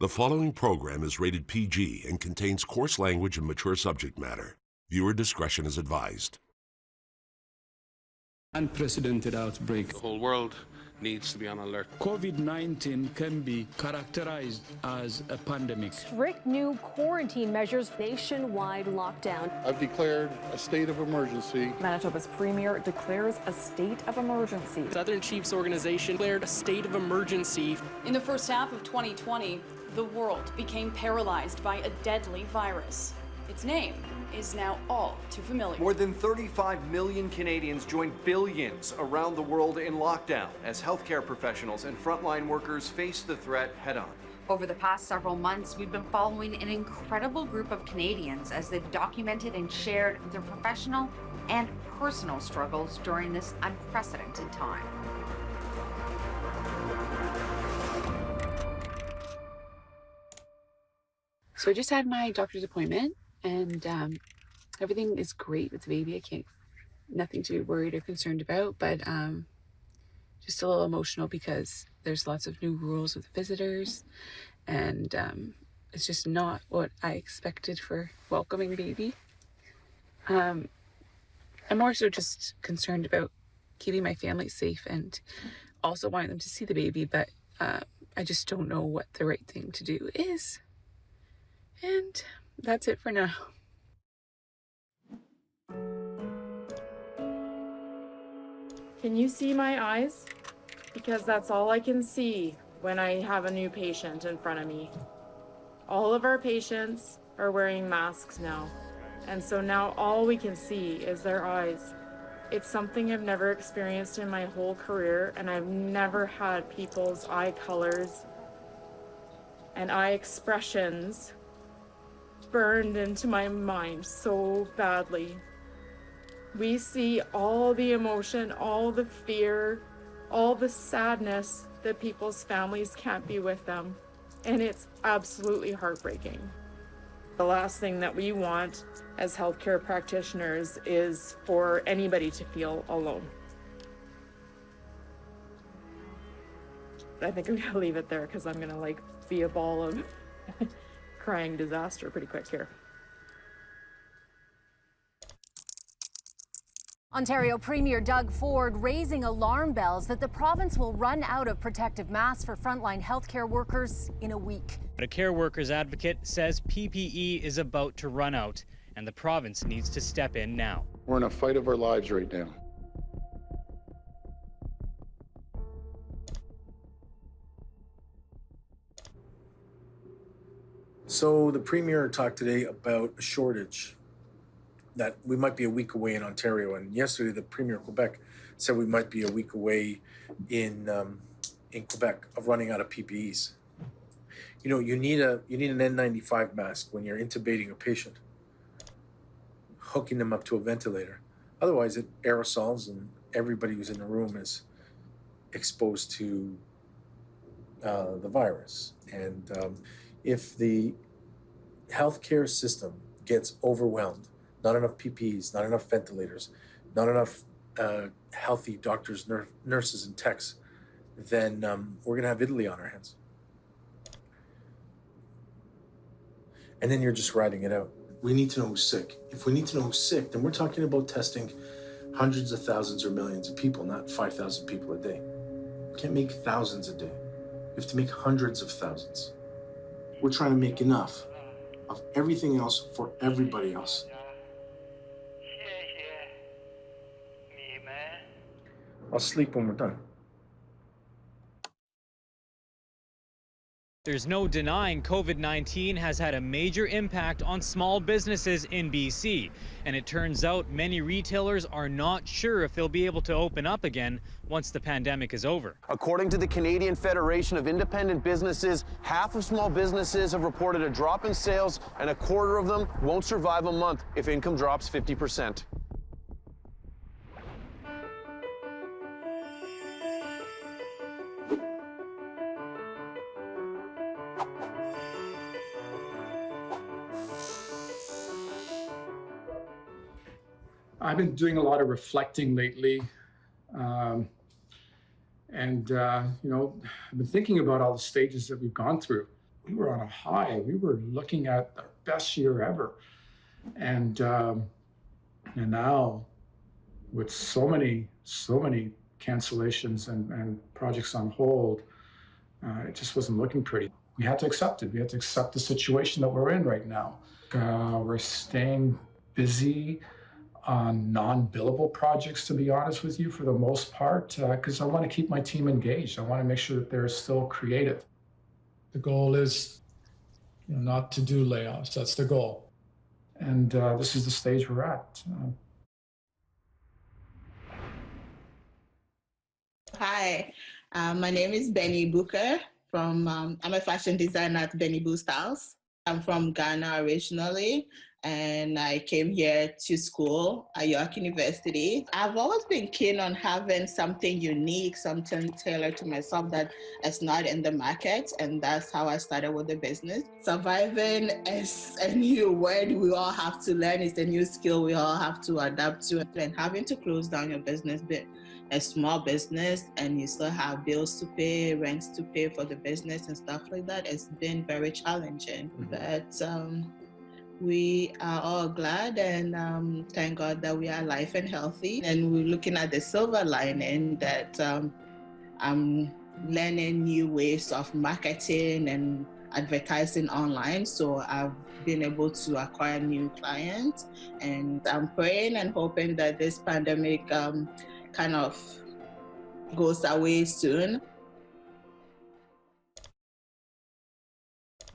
The following program is rated PG and contains coarse language and mature subject matter. Viewer discretion is advised. Unprecedented outbreak. The whole world needs to be on alert. COVID-19 can be characterized as a pandemic. Strict new quarantine measures, nationwide lockdown. I've declared a state of emergency. Manitoba's premier declares a state of emergency. Southern Chiefs Organization declared a state of emergency. In the first half of 2020, the world became paralyzed by a deadly virus. Its name is now all too familiar. More than 35 million Canadians joined billions around the world in lockdown as healthcare professionals and frontline workers face the threat head-on. Over the past several months, we've been following an incredible group of Canadians as they've documented and shared their professional and personal struggles during this unprecedented time. So I just had my doctor's appointment, and everything is great with the baby. Nothing to be worried or concerned about, but just a little emotional because there's lots of new rules with visitors, and it's just not what I expected for welcoming baby. I'm more so just concerned about keeping my family safe and also wanting them to see the baby, but I just don't know what the right thing to do is. And that's it for now. Can you see my eyes? Because that's all I can see when I have a new patient in front of me. All of our patients are wearing masks now. And so now all we can see is their eyes. It's something I've never experienced in my whole career, and I've never had people's eye colors and eye expressions burned into my mind so badly. We see all the emotion, all the fear, all the sadness that people's families can't be with them, and it's absolutely heartbreaking. The last thing that we want as healthcare practitioners is for anybody to feel alone. I think I'm gonna leave it there because I'm gonna be a ball of crying disaster pretty quick here. Ontario Premier Doug Ford raising alarm bells that the province will run out of protective masks for frontline healthcare workers in a week. But a care workers advocate says PPE is about to run out and the province needs to step in now. We're in a fight of our lives right now. So the Premier talked today about a shortage that we might be a week away in Ontario, and yesterday the Premier of Quebec said we might be a week away in Quebec of running out of PPEs. You know, you need an N95 mask when you're intubating a patient, hooking them up to a ventilator. Otherwise, it aerosols and everybody who's in the room is exposed to the virus. And if the healthcare system gets overwhelmed, not enough PPEs, not enough ventilators, not enough healthy doctors, nurses, and techs, then we're going to have Italy on our hands. And then you're just riding it out. We need to know who's sick. If we need to know who's sick, then we're talking about testing hundreds of thousands or millions of people, not 5,000 people a day. We can't make thousands a day. We have to make hundreds of thousands. We're trying to make enough of everything else for everybody else. I'll sleep when we're done. There's no denying COVID-19 has had a major impact on small businesses in BC. And it turns out many retailers are not sure if they'll be able to open up again once the pandemic is over. According to the Canadian Federation of Independent Businesses, half of small businesses have reported a drop in sales, and a quarter of them won't survive a month if income drops 50%. I've been doing a lot of reflecting lately. I've been thinking about all the stages that we've gone through. we were on a high. We were looking at our best year ever. And now with so many cancellations and projects on hold, it just wasn't looking pretty. We had to accept it. We had to accept the situation that we're in right now. We're staying busy on non-billable projects, to be honest with you, for the most part, because I want to keep my team engaged. I want to make sure that they're still creative. The goal is not to do layoffs. That's the goal. And this is the stage we're at. Hi, my name is Benny Booker. I'm a fashion designer at Benny Boo Styles. I'm from Ghana originally, and I came here to school at York University. I've always been keen on having something unique, something tailored to myself that is not in the market, and that's how I started with the business. Surviving is a new word we all have to learn. It's a new skill we all have to adapt to, and having to close down your business a small business and you still have bills to pay, rents to pay for the business and stuff like that, it's been very challenging. But we are all glad and thank God that we are alive and healthy. And we're looking at the silver lining that I'm learning new ways of marketing and advertising online. So I've been able to acquire new clients, and I'm praying and hoping that this pandemic kind of goes away soon.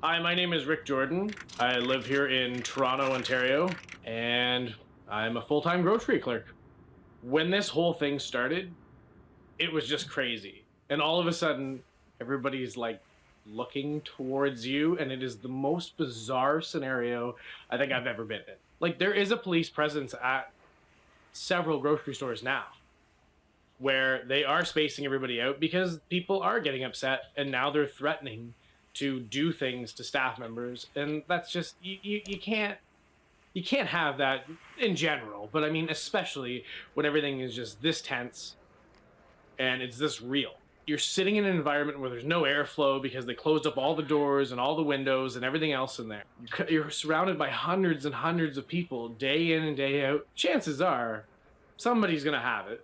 Hi, my name is Rick Jordan. I live here in Toronto, Ontario, and I'm a full-time grocery clerk. When this whole thing started, it was just crazy. And all of a sudden, everybody's like looking towards you, and it is the most bizarre scenario I think I've ever been in. Like, there is a police presence at several grocery stores now, where they are spacing everybody out because people are getting upset, and now they're threatening to do things to staff members, and that's just you can't have that in general, but I mean especially when everything is just this tense and it's this real. You're sitting in an environment where there's no airflow because they closed up all the doors and all the windows and everything else in there. You're surrounded by hundreds and hundreds of people day in and day out. Chances are somebody's gonna have it.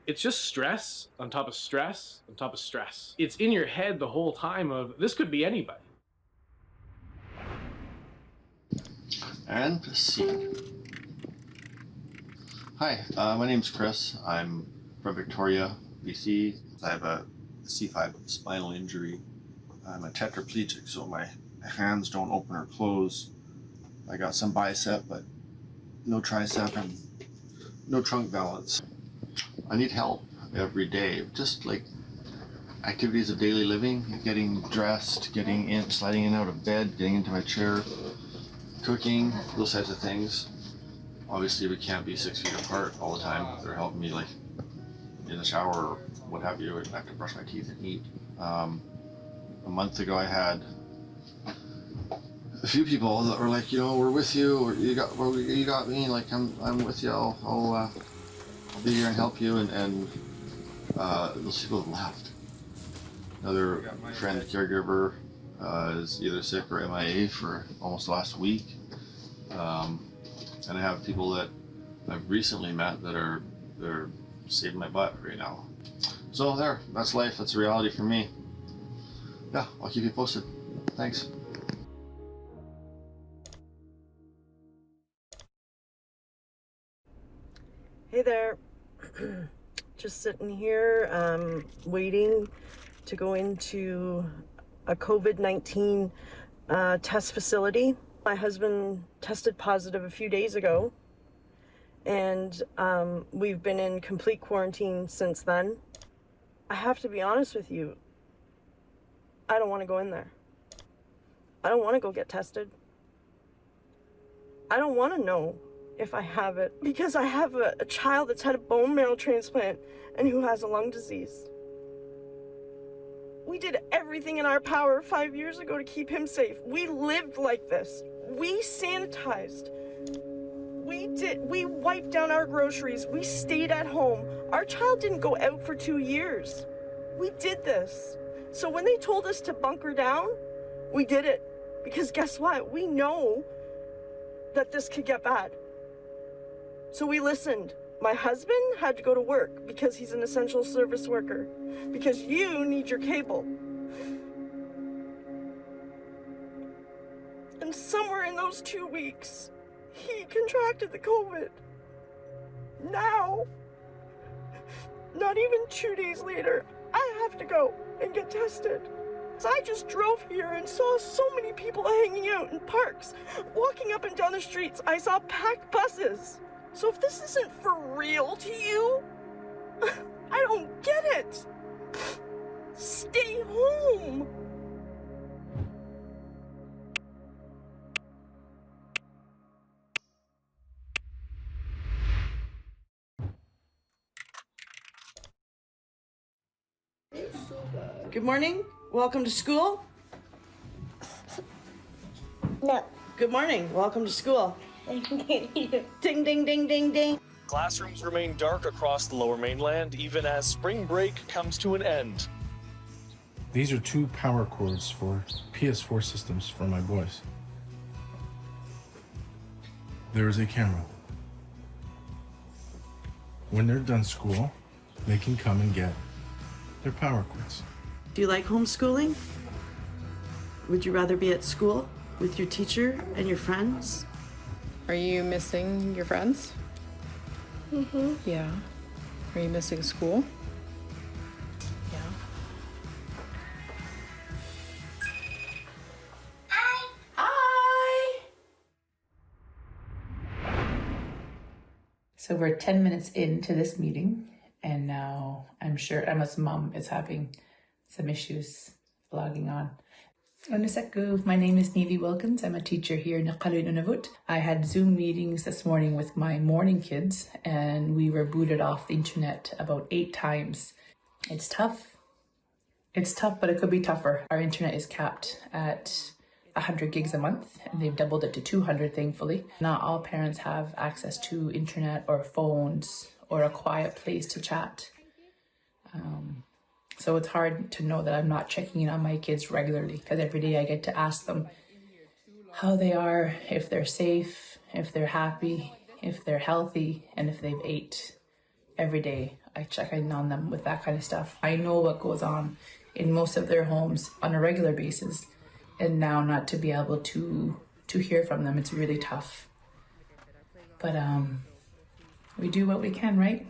It's just stress on top of stress on top of stress. It's in your head the whole time of, this could be anybody. And proceed. Hi, my name's Chris. I'm from Victoria, BC. I have a C5 spinal injury. I'm a tetraplegic, so my hands don't open or close. I got some bicep, but no tricep and no trunk balance. I need help every day, just like activities of daily living, getting dressed, getting in, sliding in and out of bed, getting into my chair, cooking, those types of things. Obviously we can't be 6 feet apart all the time. They're helping me like in the shower or what have you, and I have to brush my teeth and eat. A month ago I had a few people that were like, we're with you, or you got me, like I'm with you, I'll be here and help you, and those people have left. Another friend caregiver is either sick or MIA for almost the last week. And I have people that I've recently met that they're saving my butt right now. So that's life, that's reality for me. Yeah, I'll keep you posted. Thanks. Hey there. Just sitting here waiting to go into a COVID-19 test facility. My husband tested positive a few days ago, and we've been in complete quarantine since then. I have to be honest with you, I don't want to go in there. I don't want to go get tested. I don't want to know if I have it, because I have a child that's had a bone marrow transplant and who has a lung disease. We did everything in our power 5 years ago to keep him safe. We lived like this. We sanitized. We wiped down our groceries. We stayed at home. Our child didn't go out for 2 years. We did this. So when they told us to bunker down, We did it because guess what? We know that this could get bad. So we listened. My husband had to go to work because he's an essential service worker, because you need your cable. And somewhere in those 2 weeks, he contracted the COVID. Now, not even 2 days later, I have to go and get tested. So I just drove here and saw so many people hanging out in parks, walking up and down the streets. I saw packed buses. So if this isn't for real to you, I don't get it. Stay home. Good morning. Welcome to school. No. Good morning. Welcome to school. Ding, ding, ding, ding, ding. Classrooms remain dark across the Lower Mainland, even as spring break comes to an end. These are 2 power cords for PS4 systems for my boys. There is a camera. When they're done school, they can come and get their power cords. Do you like homeschooling? Would you rather be at school with your teacher and your friends? Are you missing your friends? Mm-hmm. Yeah. Are you missing school? Yeah. Hi! So we're 10 minutes into this meeting, and now I'm sure Emma's mom is having some issues logging on. My name is Nevi Wilkins. I'm a teacher here in Naqalun Nunavut. I had Zoom meetings this morning with my morning kids, and we were booted off the internet about 8 times. It's tough. It's tough, but it could be tougher. Our internet is capped at 100 gigs a month, and they've doubled it to 200, thankfully. Not all parents have access to internet or phones or a quiet place to chat. So it's hard to know that I'm not checking in on my kids regularly, because every day I get to ask them how they are, if they're safe, if they're happy, if they're healthy, and if they've ate. Every day I check in on them with that kind of stuff. I know what goes on in most of their homes on a regular basis, and now not to be able to hear from them, it's really tough. But we do what we can, right?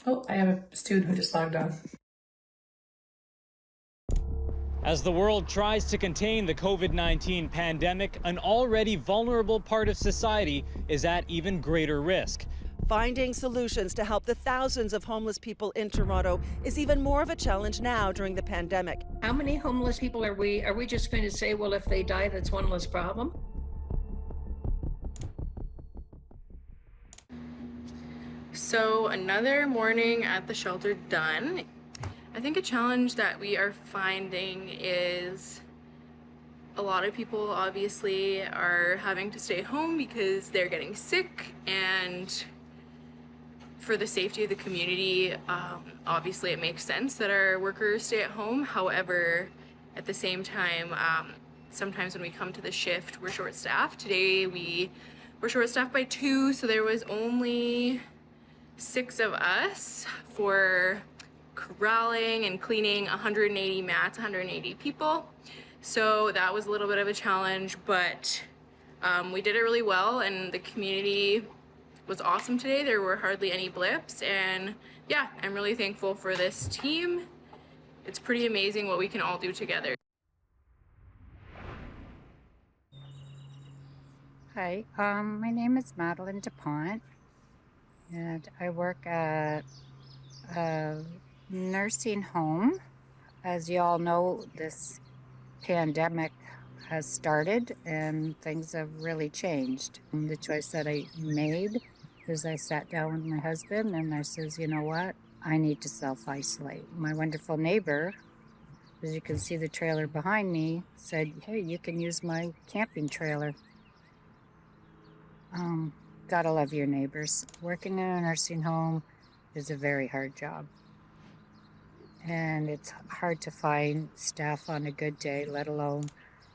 Oh, I have a student who just logged on. As the world tries to contain the COVID-19 pandemic, an already vulnerable part of society is at even greater risk. Finding solutions to help the thousands of homeless people in Toronto is even more of a challenge now during the pandemic. How many homeless people are we? Are we just going to say, well, if they die, that's one less problem? So another morning at the shelter done. I think a challenge that we are finding is a lot of people obviously are having to stay home because they're getting sick, and for the safety of the community, obviously it makes sense that our workers stay at home. However, at the same time, sometimes when we come to the shift, we're short-staffed. Today we were short-staffed by 2, so there was only 6 of us for corralling and cleaning 180 mats, 180 people. So that was a little bit of a challenge, but we did it really well, and the community was awesome today. There were hardly any blips, and yeah, I'm really thankful for this team. It's pretty amazing what we can all do together. Hi, my name is Madeline DuPont, and I work at a nursing home. As you all know, this pandemic has started and things have really changed. And the choice that I made is I sat down with my husband and I says, you know what, I need to self-isolate. My wonderful neighbor, as you can see the trailer behind me, said, hey, you can use my camping trailer. Gotta love your neighbors. Working in a nursing home is a very hard job. and it's hard to find staff on a good day, let alone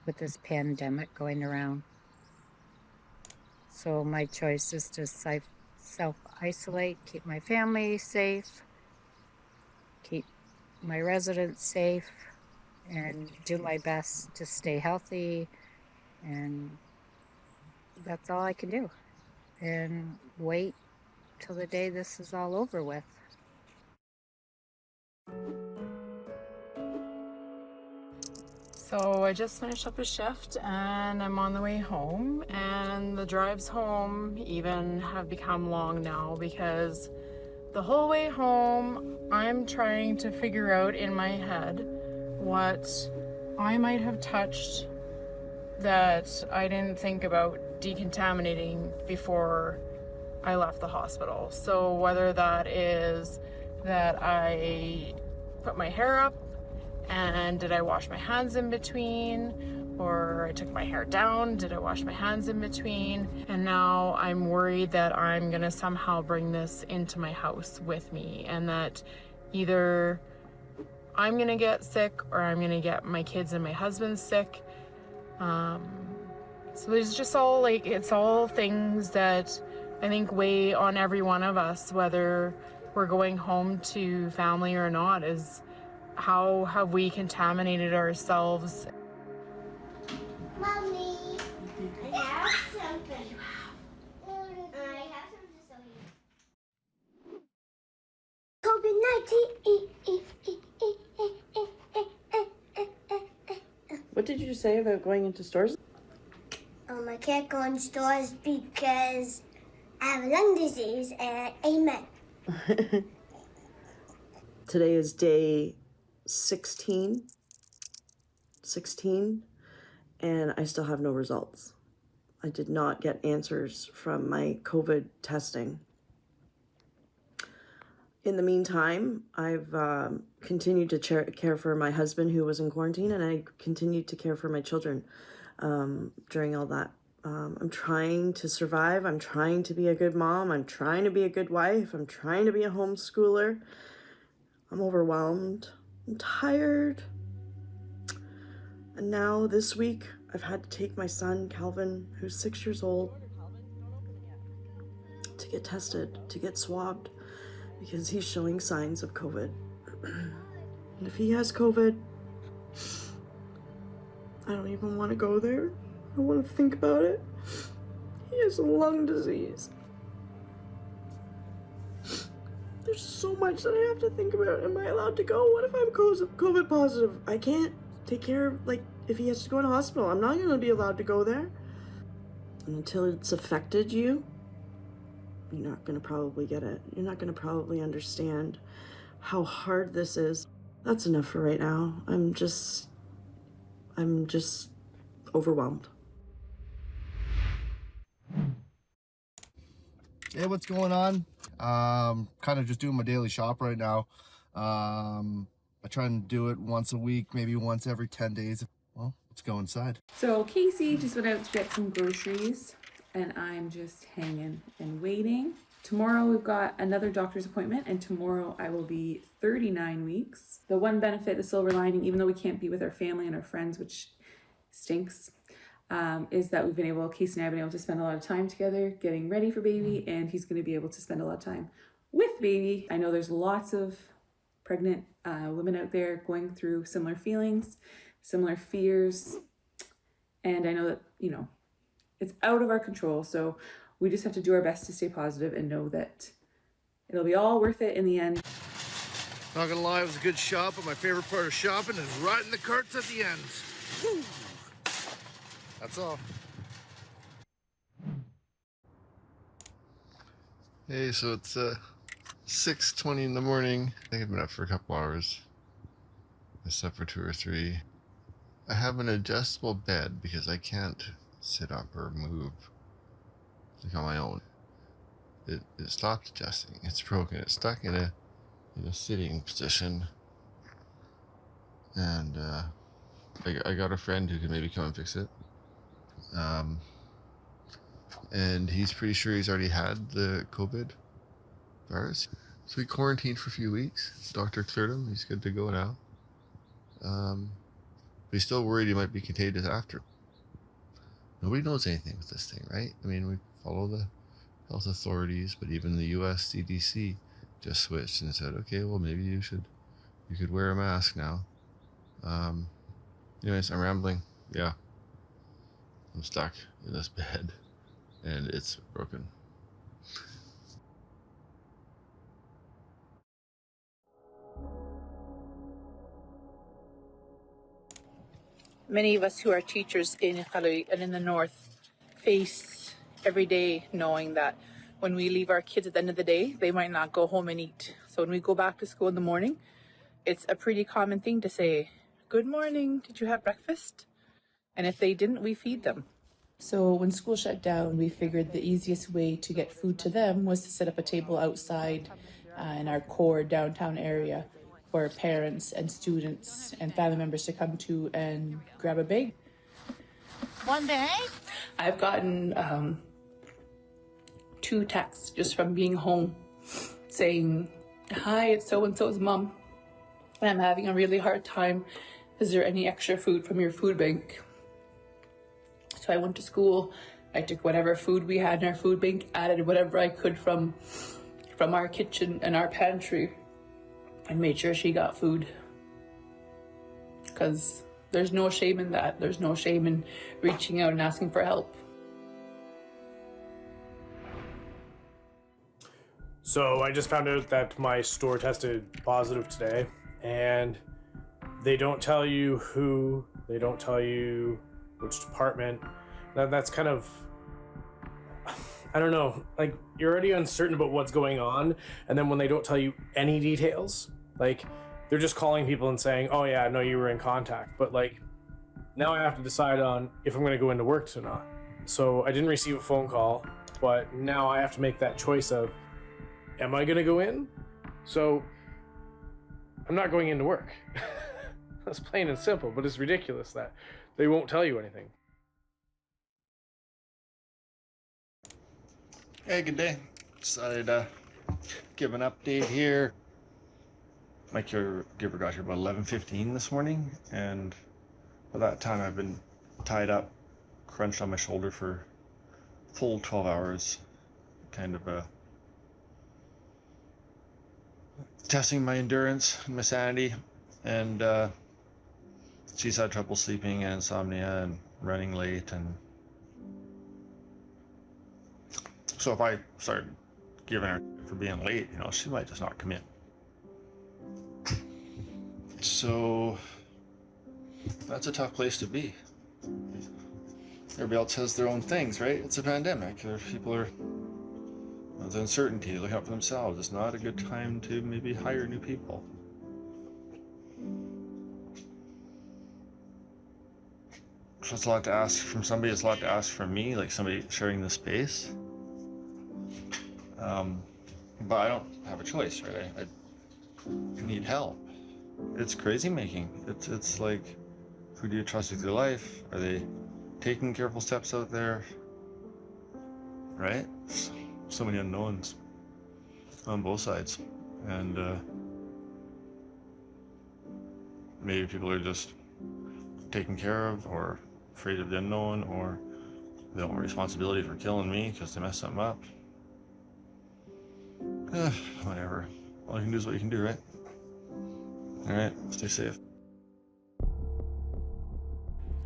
with this pandemic going around. So my choice is to self-isolate, keep my family safe, keep my residents safe, and do my best to stay healthy, and that's all I can do. And wait till the day this is all over with. So I just finished up a shift and I'm on the way home, and the drives home even have become long now because the whole way home I'm trying to figure out in my head what I might have touched that I didn't think about decontaminating before I left the hospital. So whether that is that I put my hair up and did I wash my hands in between, or I took my hair down, did I wash my hands in between? And now I'm worried that I'm gonna somehow bring this into my house with me, and that either I'm gonna get sick or I'm gonna get my kids and my husband sick. So there's just all like, it's all things that I think weigh on every one of us, whether we're going home to family or not, is how have we contaminated ourselves? Mommy, I have something. I have something to show you. What did you say about going into stores? I can't go in stores because I have lung disease and amen. Today is day 16, and I still have no results. I did not get answers from my COVID testing. In the meantime, I've continued to care for my husband who was in quarantine, and I continued to care for my children during all that. I'm trying to survive. I'm trying to be a good mom. I'm trying to be a good wife. I'm trying to be a homeschooler. I'm overwhelmed. I'm tired. And now this week, I've had to take my son, Calvin, who's 6 years old, to get tested, to get swabbed, because he's showing signs of COVID. And if he has COVID, I don't even want to go there. I don't want to think about it. He has lung disease. There's so much that I have to think about. Am I allowed to go? What if I'm COVID positive? I can't take care of, like, if he has to go in a hospital, I'm not going to be allowed to go there. And until it's affected you, you're not going to probably get it. You're not going to probably understand how hard this is. That's enough for right now. I'm just overwhelmed. Hey, what's going on? Kind of just doing my daily shop right now. I try and do it once a week, maybe once every 10 days. Well, let's go inside. So Casey just went out to get some groceries, and I'm just hanging and waiting. Tomorrow we've got another doctor's appointment, and tomorrow I will be 39 weeks. The one benefit, the silver lining, even though we can't be with our family and our friends, which stinks, is that we've been able, Casey and I have been able to spend a lot of time together getting ready for baby, and he's going to be able to spend a lot of time with baby. I know there's lots of pregnant women out there going through similar feelings, similar fears, and I know that, you know, it's out of our control, so we just have to do our best to stay positive and know that it'll be all worth it in the end. Not gonna lie, it was a good shop, but my favorite part of shopping is riding the carts at the ends. Whew. That's all. Hey, so it's 6:20 in the morning. I think I've been up for a couple hours. I slept for 2 or 3. I have an adjustable bed because I can't sit up or move like on my own. It stopped adjusting. It's broken. It's stuck in a sitting position. And I got a friend who can maybe come and fix it. And he's pretty sure he's already had the COVID virus. So he quarantined for a few weeks. Doctor cleared him. He's good to go now. But he's still worried he might be contagious after. Nobody knows anything with this thing, right? I mean, we follow the health authorities, but even the U.S. CDC just switched and said, okay, well, maybe you could wear a mask now. Anyways, I'm rambling. Yeah. I'm stuck in this bed and it's broken. Many of us who are teachers in Iqaluit and in the north face every day knowing that when we leave our kids at the end of the day, they might not go home and eat. So when we go back to school in the morning, it's a pretty common thing to say, "Good morning, did you have breakfast?" And if they didn't, we feed them. So when school shut down, we figured the easiest way to get food to them was to set up a table outside in our core downtown area for parents and students and family members to come to and grab a bag. One day, I've gotten 2 texts just from being home saying, "Hi, it's so-and-so's mom, and I'm having a really hard time. Is there any extra food from your food bank?" So I went to school, I took whatever food we had in our food bank, added whatever I could from our kitchen and our pantry, and made sure she got food. Because there's no shame in that. There's no shame in reaching out and asking for help. So I just found out that my store tested positive today, and they don't tell you who, they don't tell you which department. That's kind of, I don't know, like, you're already uncertain about what's going on, and then when they don't tell you any details, like, they're just calling people and saying, "Oh yeah, no, you were in contact," but like, now I have to decide on if I'm going to go into work or not. So I didn't receive a phone call, but now I have to make that choice of, am I going to go in? So I'm not going into work. That's plain and simple, but it's ridiculous that they won't tell you anything. Hey, good day. Decided to give an update here. My caregiver got here about 11:15 this morning, and by that time I've been tied up, crunched on my shoulder for full 12 hours, kind of testing my endurance and my sanity, and she's had trouble sleeping and insomnia and running late, and so if I start giving her for being late, you know, she might just not come in. So that's a tough place to be. Everybody else has their own things, right? It's a pandemic. People are, there's uncertainty, looking out for themselves. It's not a good time to maybe hire new people. So it's a lot to ask from somebody. It's a lot to ask from me, like somebody sharing the space. But I don't have a choice, right? I need help. It's crazy making. It's like, who do you trust with your life? Are they taking careful steps out there? Right? So many unknowns on both sides. And maybe people are just taken care of, or afraid of the unknown, or they don't want responsibility for killing me because they messed something up. Whatever. All you can do is what you can do, right? Alright, stay safe.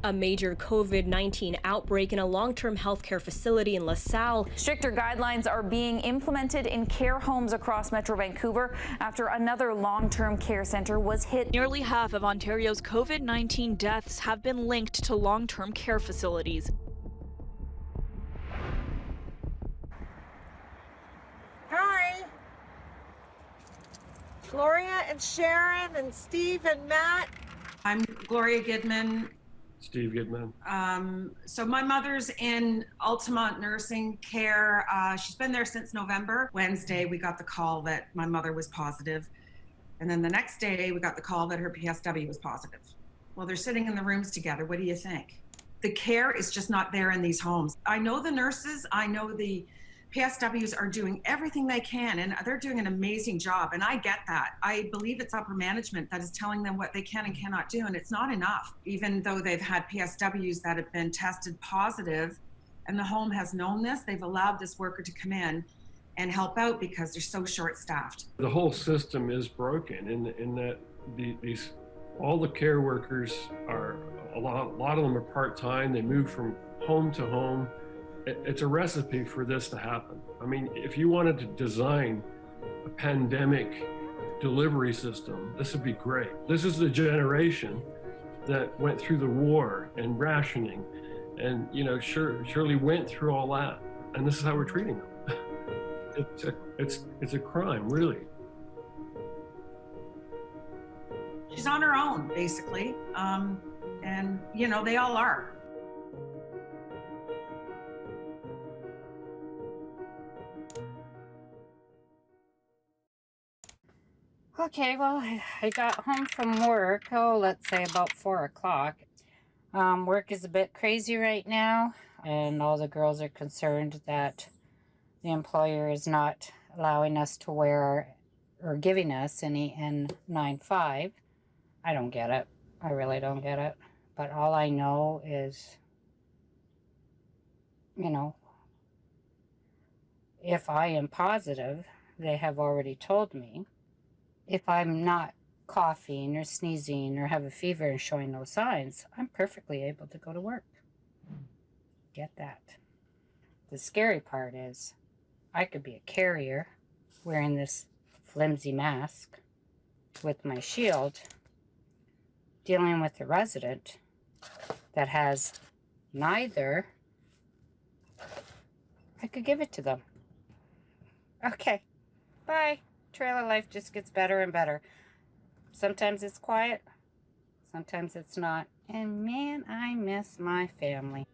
A major COVID-19 outbreak in a long-term healthcare facility in LaSalle. Stricter guidelines are being implemented in care homes across Metro Vancouver after another long-term care center was hit. Nearly half of Ontario's COVID-19 deaths have been linked to long-term care facilities. Hi. Gloria and Sharon and Steve and Matt. I'm Gloria Goodman. Steve Goodman. So my mother's in Altamont nursing care. She's been there since November. Wednesday, we got the call that my mother was positive. And then the next day, we got the call that her PSW was positive. Well, they're sitting in the rooms together. What do you think? The care is just not there in these homes. I know the nurses, I know the PSWs are doing everything they can, and they're doing an amazing job, and I get that. I believe it's upper management that is telling them what they can and cannot do, and it's not enough. Even though they've had PSWs that have been tested positive, and the home has known this, they've allowed this worker to come in and help out because they're so short-staffed. The whole system is broken in that all the care workers are, a lot of them are part-time. They move from home to home. It's a recipe for this to happen. I mean, if you wanted to design a pandemic delivery system, this would be great. This is the generation that went through the war and rationing and, you know, surely went through all that. And this is how we're treating them. It's a crime, really. She's on her own, basically. And, you know, they all are. Okay, well, I got home from work, let's say about 4 o'clock. Work is a bit crazy right now, and all the girls are concerned that the employer is not allowing us to wear or giving us any N95. I don't get it. I really don't get it. But all I know is, you know, if I am positive, they have already told me, if I'm not coughing or sneezing or have a fever and showing no signs, I'm perfectly able to go to work. Get that. The scary part is I could be a carrier wearing this flimsy mask with my shield, dealing with a resident that has neither. I could give it to them. Okay, bye. Trailer life just gets better and better. Sometimes it's quiet, sometimes it's not. And man, I miss my family.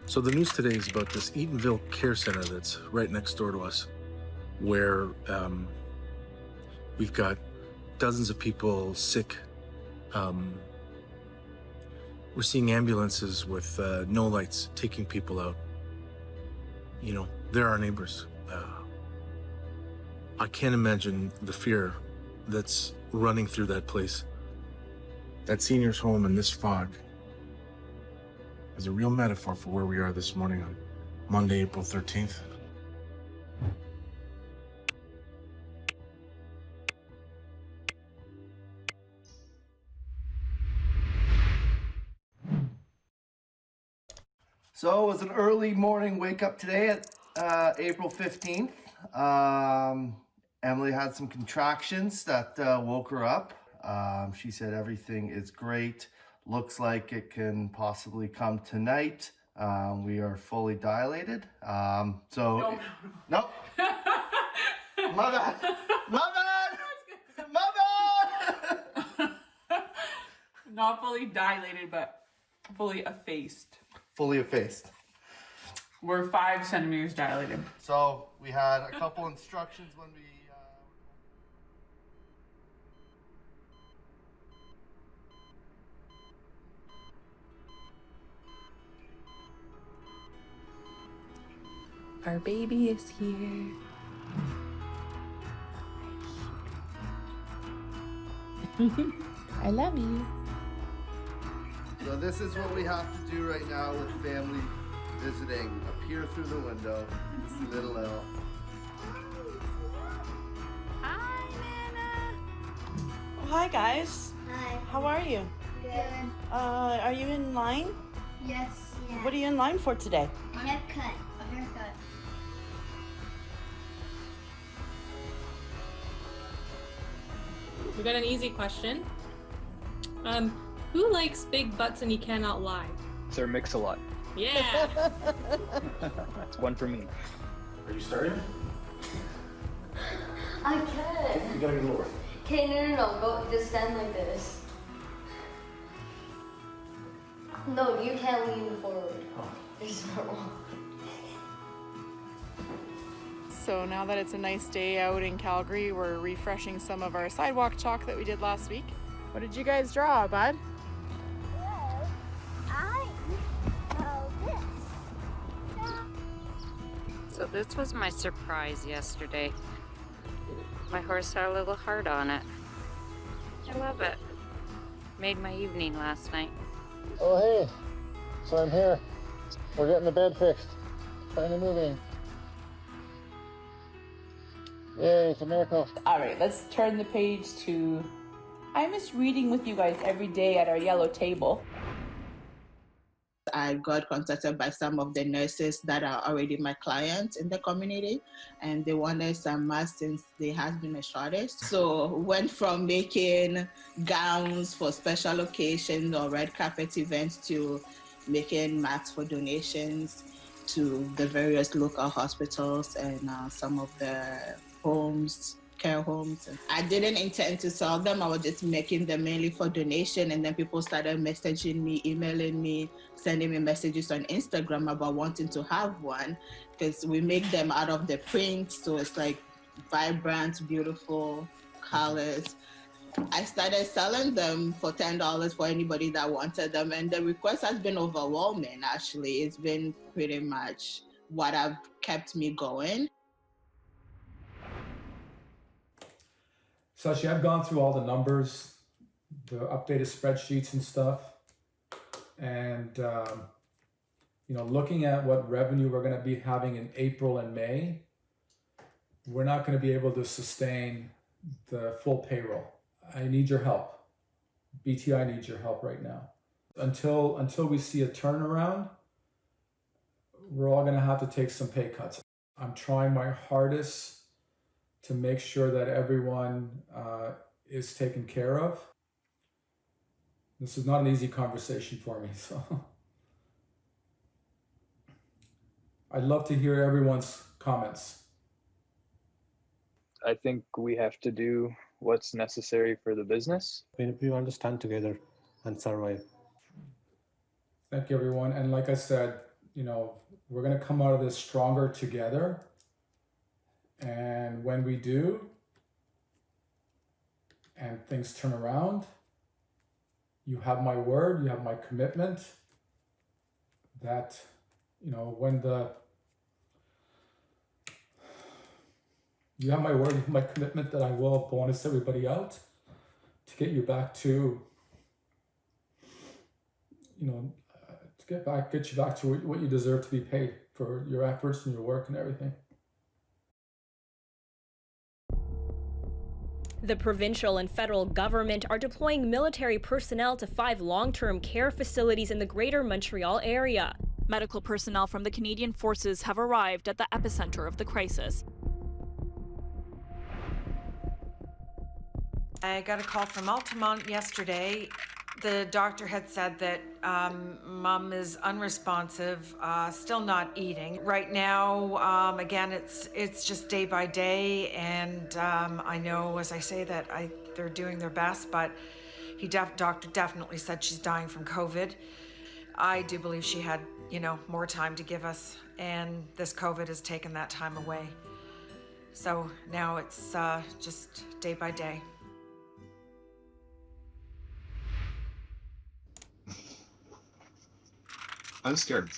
So the news today is about this Eatonville Care Center that's right next door to us, where we've got dozens of people sick. We're seeing ambulances with no lights taking people out. You know, they're our neighbors. I can't imagine the fear that's running through that place. That senior's home in this fog is a real metaphor for where we are this morning on Monday, April 13th. So it was an early morning wake up today at April 15th. Emily had some contractions that woke her up. She said everything is great. Looks like it can possibly come tonight. We are fully dilated. No. My bad. My bad. My bad. Not fully dilated, but fully effaced. Fully effaced. We're 5 centimeters dilated. So we had a couple instructions when we Our baby is here. I love you. So this is what we have to do right now with family visiting. Appear through the window. Little L. Hi, Nana. Oh, hi, guys. Hi. How are you? Good. Are you in line? Yes. Yeah. What are you in line for today? A haircut. A haircut. We got an easy question. Who likes big butts and you cannot lie? Sir Mix-a-Lot. Yeah. That's one for me. Are you starting? I can. You gotta go lower. Okay, no. Go, just stand like this. No, you can't lean forward. It's not wrong. So now that it's a nice day out in Calgary, we're refreshing some of our sidewalk chalk that we did last week. What did you guys draw, bud? I know this. So this was my surprise yesterday. My horse had a little heart on it. I love it. Made my evening last night. Oh hey, so I'm here. We're getting the bed fixed. Finally moving. Yay, it's a miracle. All right, let's turn the page to, I miss reading with you guys every day at our yellow table. I got contacted by some of the nurses that are already my clients in the community, and they wanted some masks since there has been a shortage. So went from making gowns for special occasions or red carpet events to making masks for donations to the various local hospitals and some of the homes, care homes. I didn't intend to sell them. I was just making them mainly for donation, and then people started messaging me, emailing me, sending me messages on Instagram about wanting to have one, because we make them out of the print, so it's like vibrant, beautiful colors. I started selling them for $10 for anybody that wanted them, and the request has been overwhelming, actually. It's been pretty much what have kept me going. Sashi, I've gone through all the numbers, the updated spreadsheets and stuff, and looking at what revenue we're going to be having in April and May, we're not going to be able to sustain the full payroll. I need your help. BTI needs your help right now. Until we see a turnaround, we're all going to have to take some pay cuts. I'm trying my hardest to make sure that everyone is taken care of. This is not an easy conversation for me, so I'd love to hear everyone's comments. I think we have to do what's necessary for the business. We understand together and survive. Thank you, everyone. And like I said, we're going to come out of this stronger together. And when we do, and things turn around, you have my word, you have my commitment that, you have my word, you have my commitment that I will bonus everybody out to get you back to, get you back to what you deserve to be paid for your efforts and your work and everything. The provincial and federal government are deploying military personnel to 5 long-term care facilities in the Greater Montreal area. Medical personnel from the Canadian Forces have arrived at the epicenter of the crisis. I got a call from Altamont yesterday. The doctor had said that Mom is unresponsive, still not eating. Right now, again, it's just day by day, and I know, as I say, that they're doing their best, but doctor definitely said she's dying from COVID. I do believe she had, more time to give us, and this COVID has taken that time away. So now it's just day by day. I'm scared.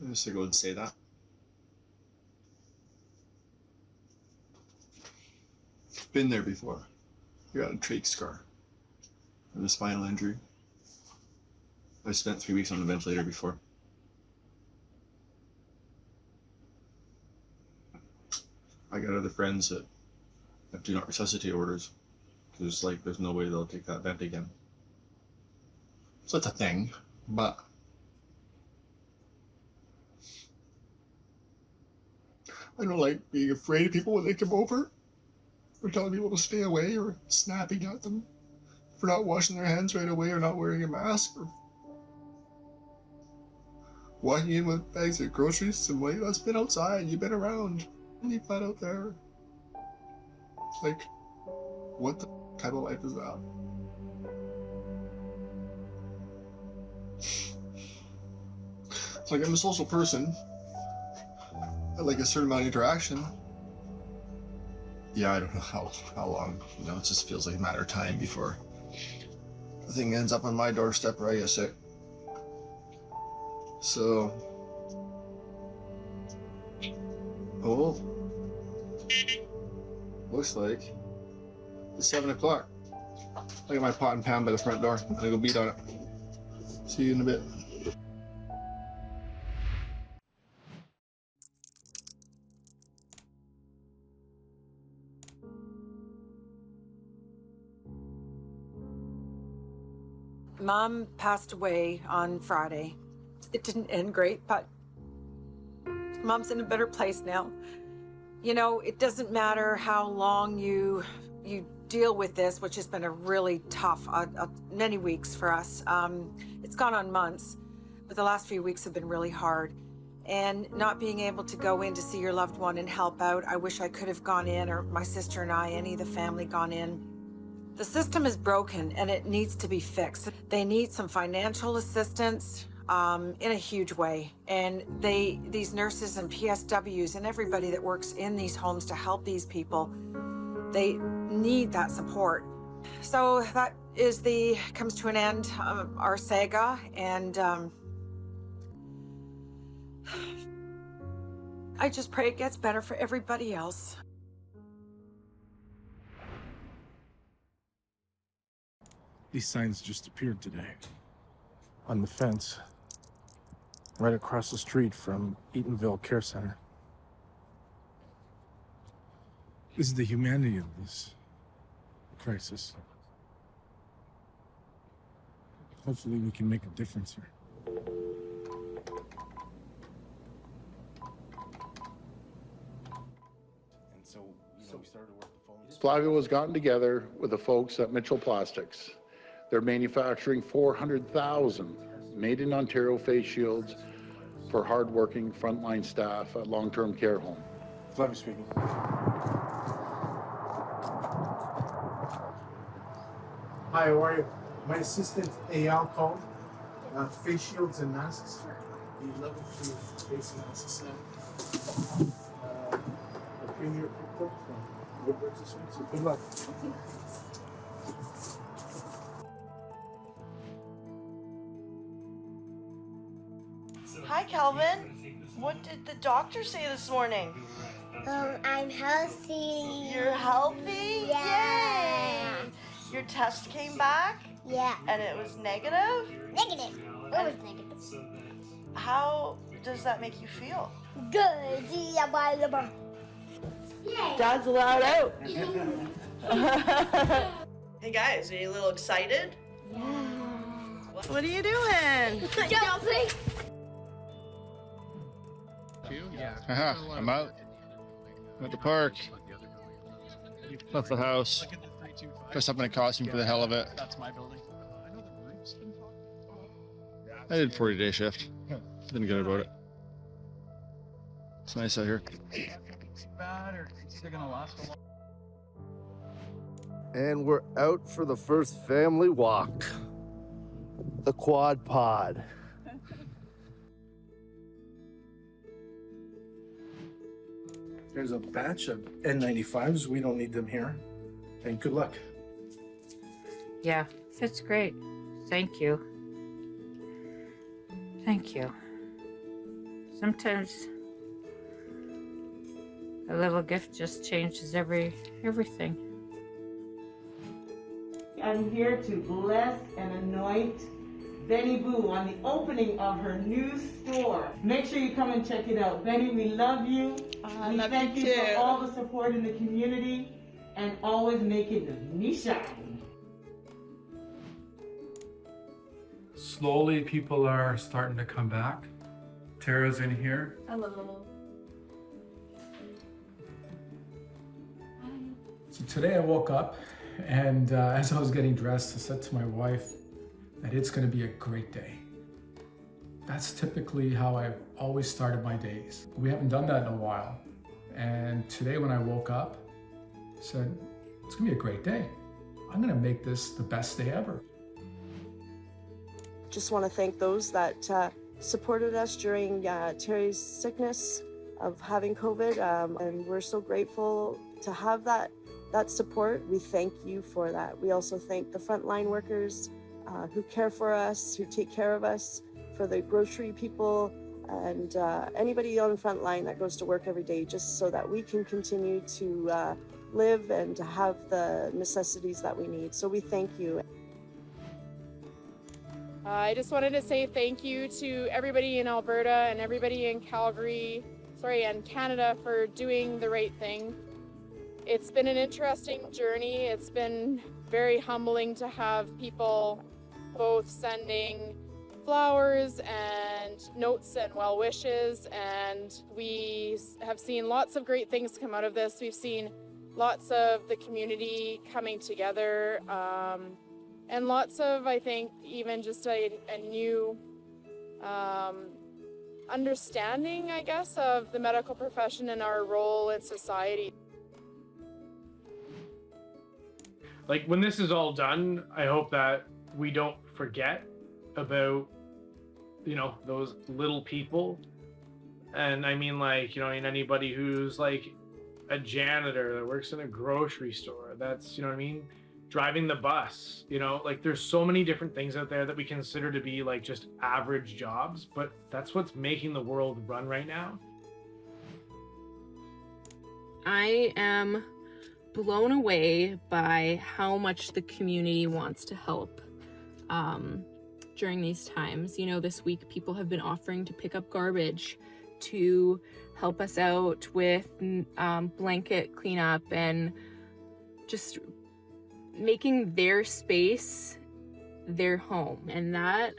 I'm just gonna go and say that. Been there before. I got a trach scar and a spinal injury. I spent 3 weeks on a ventilator before. I got other friends that have do not resuscitate orders because there's no way they'll take that vent again. So it's a thing, but I don't like being afraid of people when they come over, or telling people to stay away, or snapping at them for not washing their hands right away, or not wearing a mask, or walking in with bags of groceries and wait, that's been outside, you've been around, leave that out there. What the type of life is that? I'm a social person. I like a certain amount of interaction. Yeah, I don't know how long. It just feels like a matter of time before the thing ends up on my doorstep or I get sick. So cold. Looks like it's 7 o'clock. I got my pot and pan by the front door. I'm gonna go beat on it. See you in a bit. Mom passed away on Friday. It didn't end great, but Mom's in a better place now. You know, it doesn't matter how long you deal with this, which has been a really tough, many weeks for us. It's gone on months, but the last few weeks have been really hard. And not being able to go in to see your loved one and help out, I wish I could have gone in, or my sister and I, any of the family gone in. The system is broken and it needs to be fixed. They need some financial assistance in a huge way. And these nurses and PSWs and everybody that works in these homes to help these people, they need that support. So that comes to an end, our saga, and I just pray it gets better for everybody else. These signs just appeared today. On the fence. Right across the street from Eatonville Care Center. This is the humanity of this crisis. Hopefully we can make a difference here. Flavio has gotten together with the folks at Mitchell Plastics. They're manufacturing 400,000 made in Ontario face shields for hardworking frontline staff at long-term care home. Flavio speaking. Hi, how are you? My assistant Eyal called. Face shields and masks. The level 2 face masks. A premier cookbook from Woodbridge this week, so good luck. Hi, Calvin. What did the doctor say this morning? I'm healthy. You're healthy? Yeah. Yay! Your test came back? Yeah. And it was negative? Negative. It was negative. How does that make you feel? Good. Yay. Dad's allowed out. Hey guys, are you a little excited? Yeah. What are you doing? Jumping. I'm out. I'm at the park. Left the house. Dressed up in a costume for the hell of it. I did 40-day shift. Didn't good about it. It's nice out here. And we're out for the first family walk. The quad pod. There's a batch of N95s. We don't need them here. And good luck. Yeah, fits great. Thank you. Thank you. Sometimes a little gift just changes everything. I'm here to bless and anoint Benny Boo on the opening of her new store. Make sure you come and check it out. Benny, we love you. We thank you for all the support in the community and always making me shine. Slowly, people are starting to come back. Tara's in here. Hello. So today I woke up and as I was getting dressed, I said to my wife that it's going to be a great day. That's typically how I always started my days. We haven't done that in a while. And today when I woke up, I said, it's going to be a great day. I'm going to make this the best day ever. Just want to thank those that supported us during Terry's sickness of having COVID. And we're so grateful to have that support. We thank you for that. We also thank the frontline workers who care for us, who take care of us, for the grocery people and anybody on the front line that goes to work every day, just so that we can continue to live and to have the necessities that we need. So we thank you. I just wanted to say thank you to everybody in Alberta and everybody in Calgary, and Canada for doing the right thing. It's been an interesting journey. It's been very humbling to have people both sending flowers and notes and well wishes, and we have seen lots of great things come out of this. We've seen lots of the community coming together, and lots of, I think, even just a new understanding, I guess, of the medical profession and our role in society. Like, when this is all done, I hope that we don't forget about, you know, those little people. And I mean, like, you know, anybody who's like a janitor that works in a grocery store, that's, you know what I mean, driving the bus, you know, like there's so many different things out there that we consider to be like just average jobs, but that's what's making the world run right now. I am blown away by how much the community wants to help during these times. You know, this week people have been offering to pick up garbage, to help us out with blanket cleanup, and just making their space their home. And that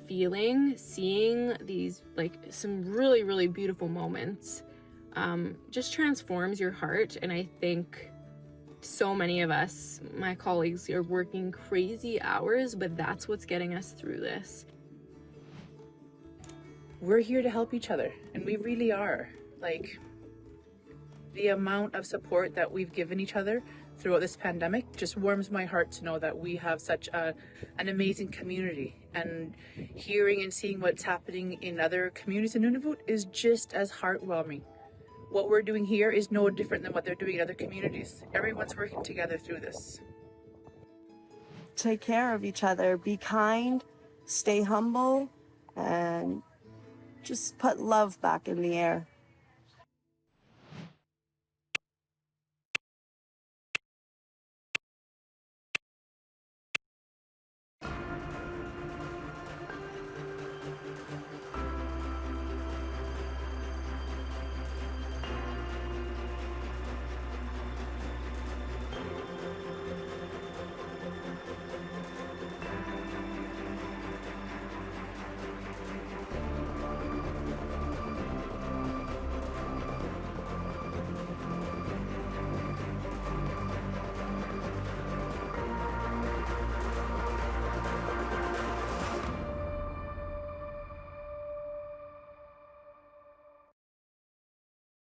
feeling, seeing these like some really, really beautiful moments, just transforms your heart. And I think so many of us, my colleagues, are working crazy hours, but that's what's getting us through this. We're here to help each other, and we really are. Like, the amount of support that we've given each other throughout this pandemic just warms my heart to know that we have such an amazing community. And hearing and seeing what's happening in other communities in Nunavut is just as heartwarming. What we're doing here is no different than what they're doing in other communities. Everyone's working together through this. Take care of each other, be kind, stay humble, and just put love back in the air.